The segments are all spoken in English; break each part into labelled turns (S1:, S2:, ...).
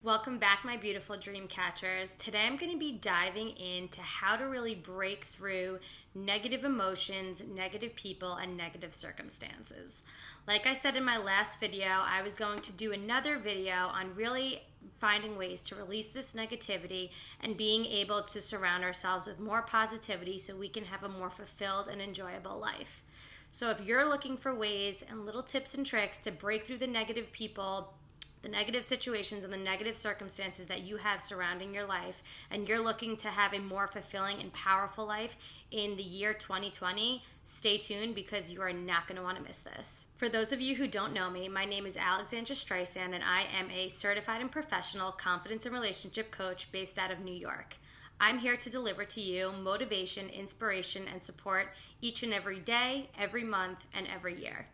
S1: Welcome back, my beautiful dream catchers. Today I'm going to be diving into how to really break through negative emotions, negative people, and negative circumstances. Like I said in my last video, I was going to do another video on really finding ways to release this negativity and being able to surround ourselves with more positivity so we can have a more fulfilled and enjoyable life. So if you're looking for ways and little tips and tricks to break through the negative people, the negative situations and the negative circumstances that you have surrounding your life, and you're looking to have a more fulfilling and powerful life in the year 2020, stay tuned because you are not going to want to miss this. For those of you who don't know me, my name is Alexandra Streisand, and I am a certified and professional confidence and relationship coach based out of New York. I'm here to deliver to you motivation, inspiration, and support each and every day, every month, and every year.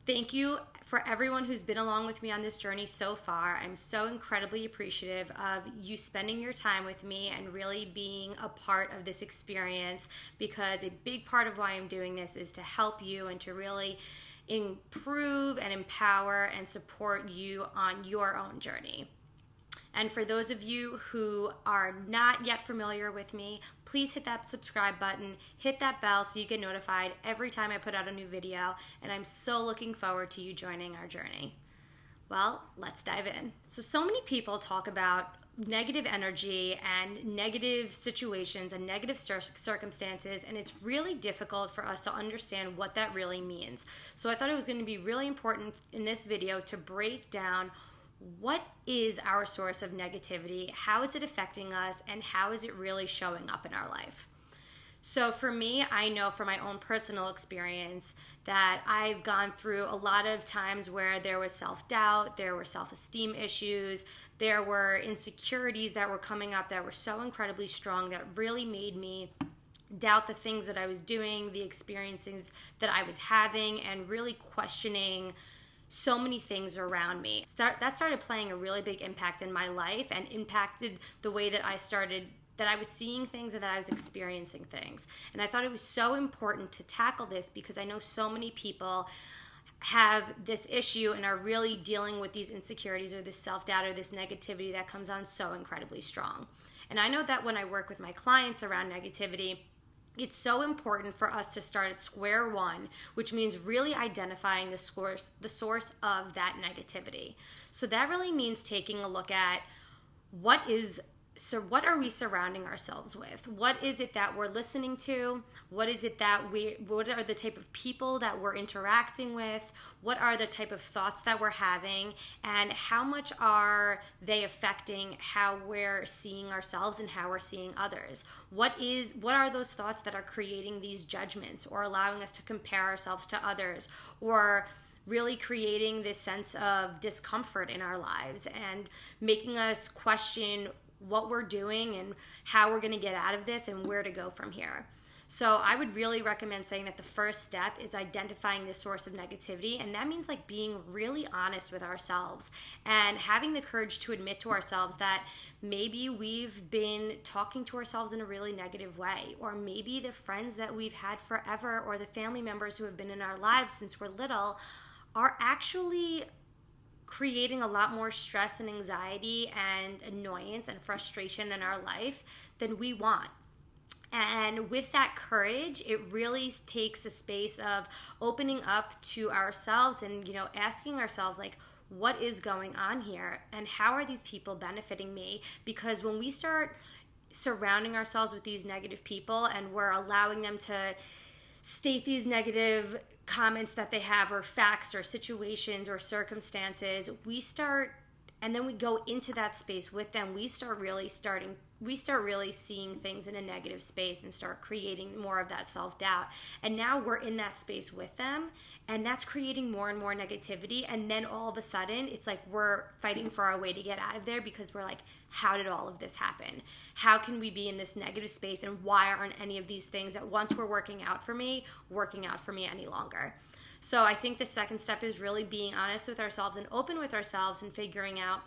S1: Thank you for everyone who's been along with me on this journey so far. I'm so incredibly appreciative of you spending your time with me and really being a part of this experience, because a big part of why I'm doing this is to help you and to really improve and empower and support you on your own journey. And for those of you who are not yet familiar with me, please hit that subscribe button, hit that bell so you get notified every time I put out a new video, and I'm so looking forward to you joining our journey. Well, let's dive in. So many people talk about negative energy and negative situations and negative circumstances, and it's really difficult for us to understand what that really means. So I thought it was going to be really important in this video to break down what is our source of negativity, how is it affecting us, and how is it really showing up in our life. So for me, I know from my own personal experience that I've gone through a lot of times where there was self-doubt, there were self-esteem issues, there were insecurities that were coming up that were so incredibly strong that really made me doubt the things that I was doing, the experiences that I was having, and really questioning so many things around me. That started playing a really big impact in my life and impacted the way that I was seeing things and that I was experiencing things. And I thought it was so important to tackle this because I know so many people have this issue and are really dealing with these insecurities or this self-doubt or this negativity that comes on so incredibly strong. And I know that when I work with my clients around negativity, it's so important for us to start at square one, which means really identifying the source of that negativity. So that really means taking a look at what are we surrounding ourselves with? What is it that we're listening to? What are the type of people that we're interacting with? What are the type of thoughts that we're having? And how much are they affecting how we're seeing ourselves and how we're seeing others? What are those thoughts that are creating these judgments or allowing us to compare ourselves to others, or really creating this sense of discomfort in our lives and making us question what we're doing and how we're going to get out of this and where to go from here. So I would really recommend saying that the first step is identifying the source of negativity, and that means being really honest with ourselves and having the courage to admit to ourselves that maybe we've been talking to ourselves in a really negative way, or maybe the friends that we've had forever or the family members who have been in our lives since we're little are actually creating a lot more stress and anxiety and annoyance and frustration in our life than we want. And with that courage, it really takes a space of opening up to ourselves and, asking ourselves, what is going on here and how are these people benefiting me? Because when we start surrounding ourselves with these negative people and we're allowing them to state these negative comments that they have, or facts or situations or circumstances, and then we go into that space with them, we start really seeing things in a negative space and start creating more of that self-doubt. And now we're in that space with them, and that's creating more and more negativity. And then all of a sudden, it's like we're fighting for our way to get out of there because we're like, how did all of this happen? How can we be in this negative space, and why aren't any of these things that once were working out for me any longer? So I think the second step is really being honest with ourselves and open with ourselves and figuring out,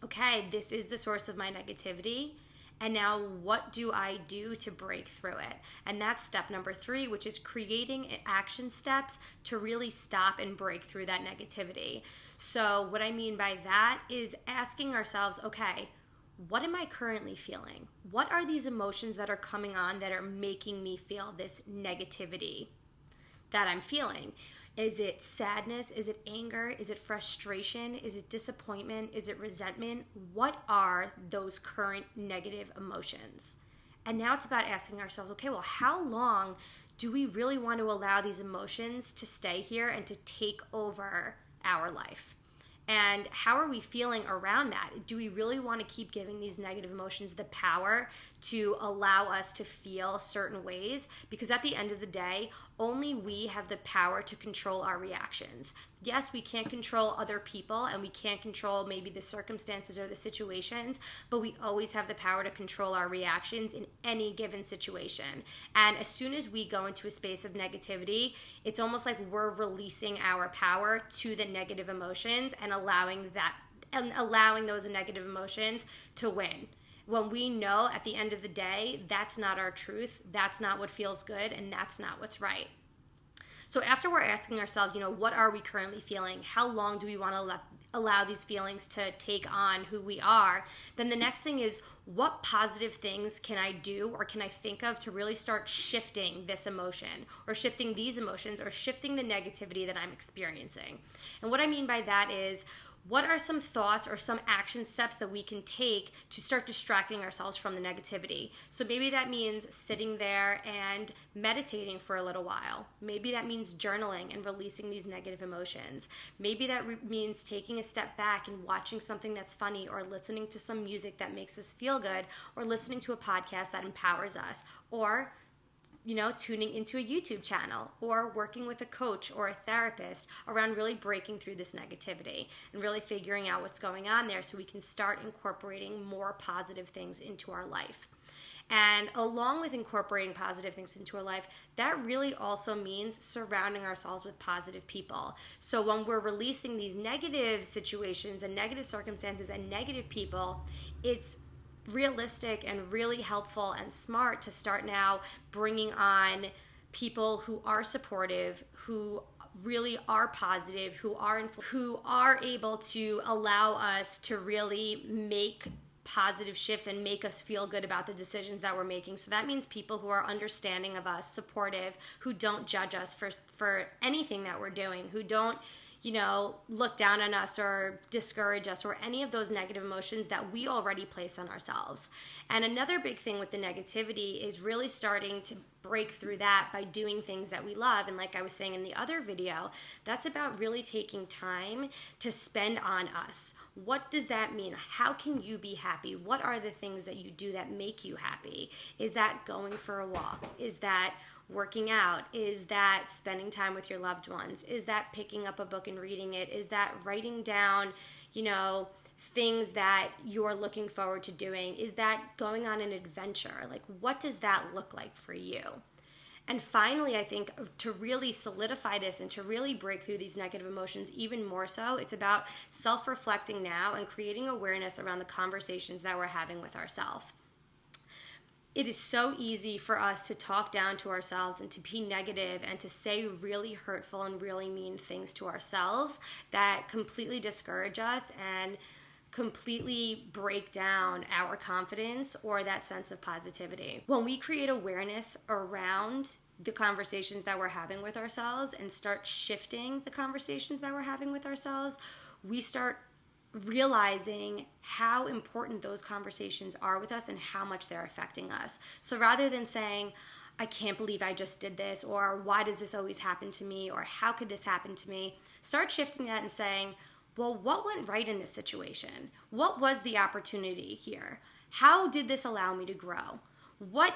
S1: okay, this is the source of my negativity, and now what do I do to break through it? And that's step number 3, which is creating action steps to really stop and break through that negativity. So what I mean by that is asking ourselves, okay, what am I currently feeling? What are these emotions that are coming on that are making me feel this negativity that I'm feeling? Is it sadness? Is it anger? Is it frustration? Is it disappointment? Is it resentment? What are those current negative emotions? And now it's about asking ourselves, okay, well, how long do we really want to allow these emotions to stay here and to take over our life? And how are we feeling around that? Do we really want to keep giving these negative emotions the power to allow us to feel certain ways? Because at the end of the day, only we have the power to control our reactions. Yes, we can't control other people and we can't control maybe the circumstances or the situations, but we always have the power to control our reactions in any given situation. And as soon as we go into a space of negativity, it's almost like we're releasing our power to the negative emotions and allowing those negative emotions to win. When we know at the end of the day, that's not our truth, that's not what feels good, and that's not what's right. So after we're asking ourselves, what are we currently feeling? How long do we want to allow these feelings to take on who we are? Then the next thing is, what positive things can I do or can I think of to really start shifting this emotion or shifting these emotions or shifting the negativity that I'm experiencing? And what I mean by that is, what are some thoughts or some action steps that we can take to start distracting ourselves from the negativity? So maybe that means sitting there and meditating for a little while. Maybe that means journaling and releasing these negative emotions. Maybe that means taking a step back and watching something that's funny, or listening to some music that makes us feel good, or listening to a podcast that empowers us, or tuning into a YouTube channel, or working with a coach or a therapist around really breaking through this negativity and really figuring out what's going on there so we can start incorporating more positive things into our life. And along with incorporating positive things into our life, that really also means surrounding ourselves with positive people. So when we're releasing these negative situations and negative circumstances and negative people, it's realistic and really helpful and smart to start now bringing on people who are supportive, who really are positive, who are able to allow us to really make positive shifts and make us feel good about the decisions that we're making. So that means people who are understanding of us, supportive, who don't judge us for anything that we're doing, who don't look down on us or discourage us or any of those negative emotions that we already place on ourselves. And another big thing with the negativity is really starting to break through that by doing things that we love. And like I was saying in the other video, that's about really taking time to spend on us. What does that mean? How can you be happy? What are the things that you do that make you happy? Is that going for a walk? Is that working out? Is that spending time with your loved ones? Is that picking up a book and reading it? Is that writing down, things that you're looking forward to doing? Is that going on an adventure? Like, what does that look like for you? And finally, I think to really solidify this and to really break through these negative emotions even more so, it's about self-reflecting now and creating awareness around the conversations that we're having with ourselves. It is so easy for us to talk down to ourselves and to be negative and to say really hurtful and really mean things to ourselves that completely discourage us and completely break down our confidence or that sense of positivity. When we create awareness around the conversations that we're having with ourselves and start shifting the conversations that we're having with ourselves, we start realizing how important those conversations are with us and how much they're affecting us. So rather than saying, I can't believe I just did this, or why does this always happen to me, or how could this happen to me, start shifting that and saying, well, what went right in this situation? What was the opportunity here? How did this allow me to grow? What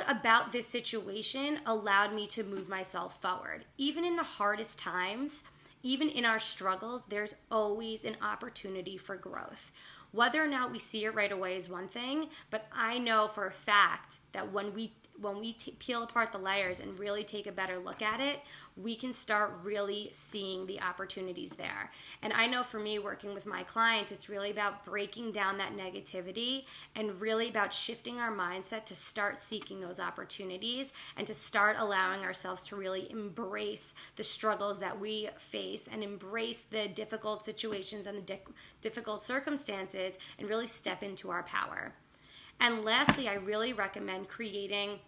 S1: about this situation allowed me to move myself forward? Even in the hardest times, even in our struggles, there's always an opportunity for growth. Whether or not we see it right away is one thing, but I know for a fact that when we peel apart the layers and really take a better look at it, we can start really seeing the opportunities there. And I know for me, working with my clients, it's really about breaking down that negativity and really about shifting our mindset to start seeking those opportunities and to start allowing ourselves to really embrace the struggles that we face and embrace the difficult situations and the difficult circumstances and really step into our power. And lastly, I really recommend creating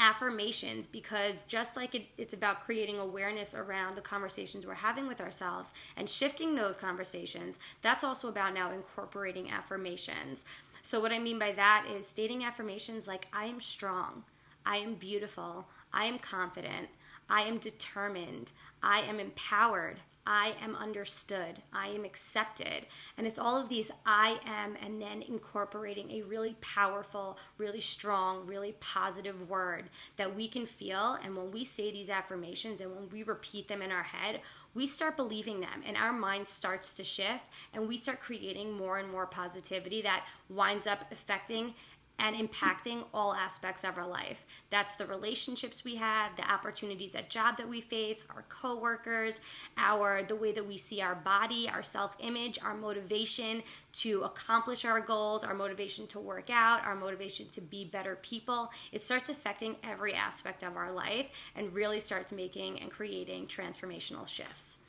S1: affirmations, because just like it's about creating awareness around the conversations we're having with ourselves and shifting those conversations, that's also about now incorporating affirmations. So what I mean by that is stating affirmations like, I am strong, I am beautiful, I am confident, I am determined, I am empowered, I am understood, I am accepted. And it's all of these I am, and then incorporating a really powerful, really strong, really positive word that we can feel. And when we say these affirmations and when we repeat them in our head, we start believing them and our mind starts to shift and we start creating more and more positivity that winds up affecting and impacting all aspects of our life. That's the relationships we have, the opportunities at job that we face, our coworkers, the way that we see our body, our self-image, our motivation to accomplish our goals, our motivation to work out, our motivation to be better people. It starts affecting every aspect of our life and really starts making and creating transformational shifts.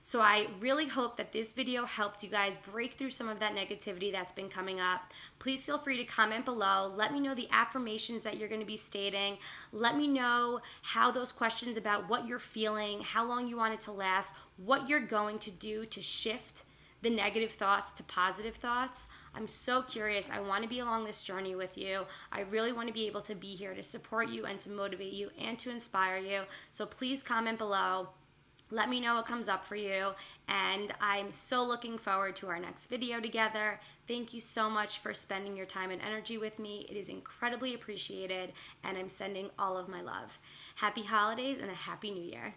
S1: So I really hope that this video helped you guys break through some of that negativity that's been coming up. Please feel free to comment below. Let me know the affirmations that you're going to be stating. Let me know how those questions about what you're feeling, how long you want it to last, what you're going to do to shift the negative thoughts to positive thoughts. I'm so curious. I want to be along this journey with you. I really want to be able to be here to support you and to motivate you and to inspire you. So please comment below. Let me know what comes up for you, and I'm so looking forward to our next video together. Thank you so much for spending your time and energy with me. It is incredibly appreciated, and I'm sending all of my love. Happy holidays and a happy new year.